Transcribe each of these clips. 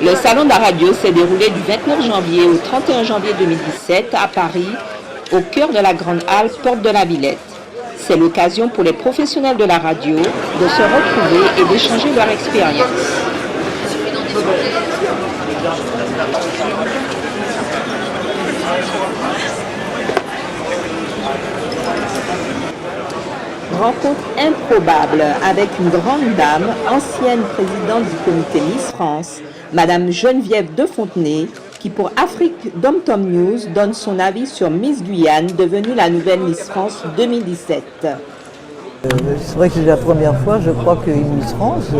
Le salon de la radio s'est déroulé du 29 janvier au 31 janvier 2017 à Paris, au cœur de la Grande Halle, porte de la Villette. C'est l'occasion pour les professionnels de la radio de se retrouver et d'échanger leur expérience. Rencontre improbable avec une grande dame, ancienne présidente du comité Miss France, Madame Geneviève de Fontenay, qui pour Afrique Dom-Tom News donne son avis sur Miss Guyane, devenue la nouvelle Miss France 2017. C'est vrai que c'est la première fois, je crois, qu'une Miss France,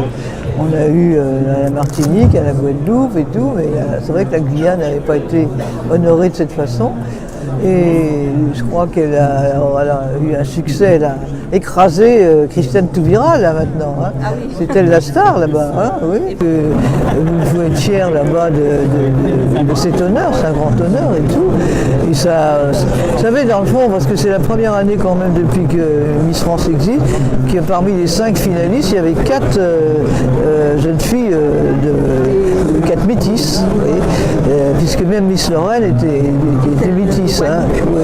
on a eu à la Martinique, à la Guadeloupe et tout, mais c'est vrai que la Guyane n'avait pas été honorée de cette façon. Et je crois qu'elle a eu un succès, elle a écrasé Christiane Taubira là maintenant. Hein. Ah oui. C'est elle la star là-bas. Hein, oui. Vous pouvez être fier là-bas de cet honneur, c'est un grand honneur et tout. Et ça, vous savez, dans le fond, parce que c'est la première année quand même depuis que Miss France existe, que parmi les 5 finalistes, il y avait 4 jeunes filles, 4 métisses, puisque même Miss Lorraine était métisse. Hein. Oui.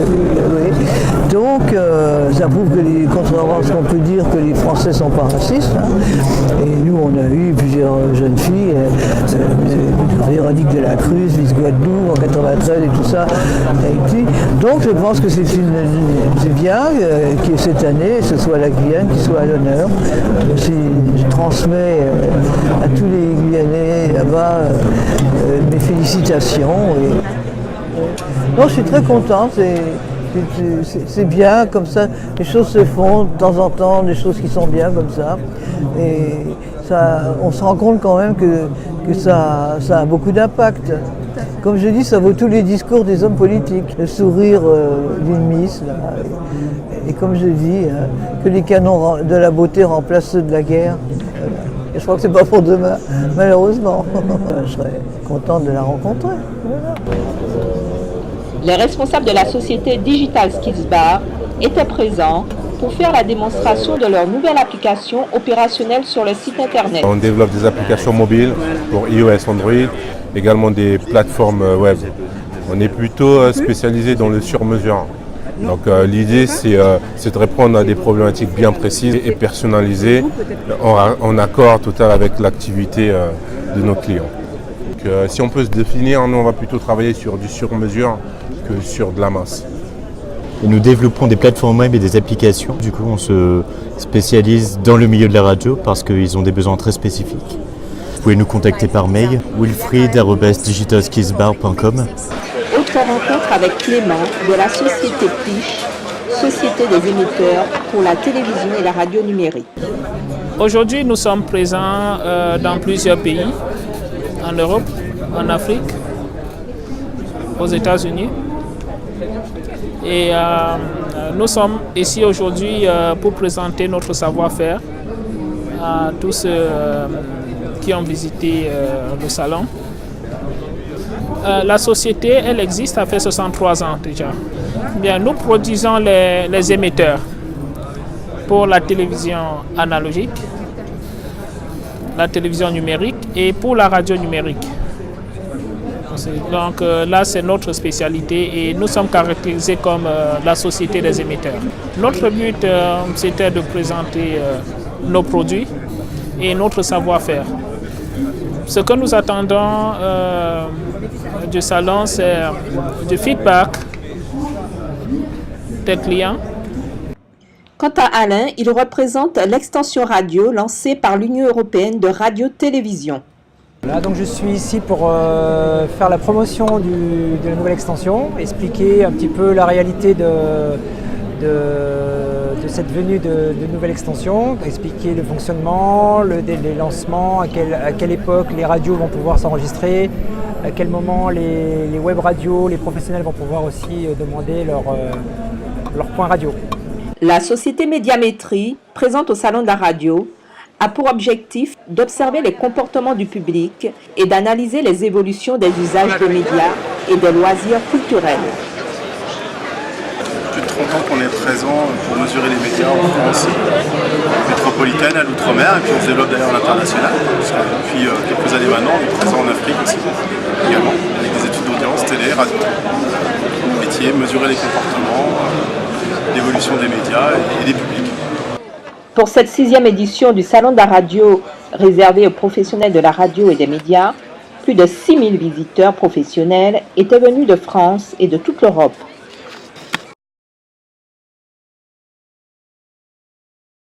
Donc, ça prouve que, contrairement à ce qu'on peut dire, que les Français ne sont pas racistes. Hein. Et nous, on a eu plusieurs jeunes filles, Véronique de la Cruz, Miss Guadeloupe en 93 et tout ça. Donc, je pense que c'est bien que cette année, ce soit la Guyane qui soit à l'honneur. Je transmets à tous les Guyanais là-bas mes félicitations. Non, je suis très content, c'est bien comme ça, les choses se font de temps en temps, des choses qui sont bien comme ça. Et ça, on se rend compte quand même que ça a beaucoup d'impact. Comme je dis, ça vaut tous les discours des hommes politiques. Le sourire d'une Miss, là, et comme je dis, que les canons de la beauté remplacent ceux de la guerre. Et je crois que c'est pas pour demain, malheureusement. Je serais contente de la rencontrer. Voilà. Les responsables de la société Digital Skills Bar étaient présents pour faire la démonstration de leur nouvelle application opérationnelle sur le site internet. On développe des applications mobiles pour iOS, Android, également des plateformes web. On est plutôt spécialisé dans le sur-mesure. Donc l'idée c'est de répondre à des problématiques bien précises et personnalisées en accord total avec l'activité de nos clients. Donc, si on peut se définir, nous on va plutôt travailler sur du sur-mesure que sur de la masse. Et nous développons des plateformes web et des applications. Du coup, on se spécialise dans le milieu de la radio parce qu'ils ont des besoins très spécifiques. Vous pouvez nous contacter par mail wilfried@digitalskillsbar.com. Autre rencontre avec Clément de la société Pliche, Société des émetteurs pour la télévision et la radio numérique. Aujourd'hui, nous sommes présents dans plusieurs pays, en Europe, en Afrique, aux États-Unis. Et nous sommes ici aujourd'hui pour présenter notre savoir-faire à tous ceux qui ont visité le salon. La société, elle existe, ça fait 63 ans déjà. Bien, nous produisons les émetteurs pour la télévision analogique, la télévision numérique et pour la radio numérique. Donc là, c'est notre spécialité et nous sommes caractérisés comme la société des émetteurs. Notre but, c'était de présenter nos produits et notre savoir-faire. Ce que nous attendons du salon, c'est du feedback des clients. Quant à Alain, il représente l'extension radio lancée par l'Union européenne de radio-télévision. Voilà, donc je suis ici pour faire la promotion de la nouvelle extension, expliquer un petit peu la réalité de cette venue de nouvelle extension, expliquer le fonctionnement, les lancements, à quelle époque les radios vont pouvoir s'enregistrer, à quel moment les web radios, les professionnels vont pouvoir aussi demander leur point radio. La société Médiamétrie, présente au Salon de la radio, a pour objectif d'observer les comportements du public et d'analyser les évolutions des usages des médias et des loisirs culturels. Plus de 30 ans qu'on est présent pour mesurer les médias en France, métropolitaine, à l'outre-mer, et puis on se développe d'ailleurs à l'international, parce que depuis quelques années maintenant, on est présent en Afrique. les radios. Métier, mesurer les comportements, l'évolution des médias et des publics. Pour cette 6e édition du Salon de la radio réservé aux professionnels de la radio et des médias, plus de 6000 visiteurs professionnels étaient venus de France et de toute l'Europe.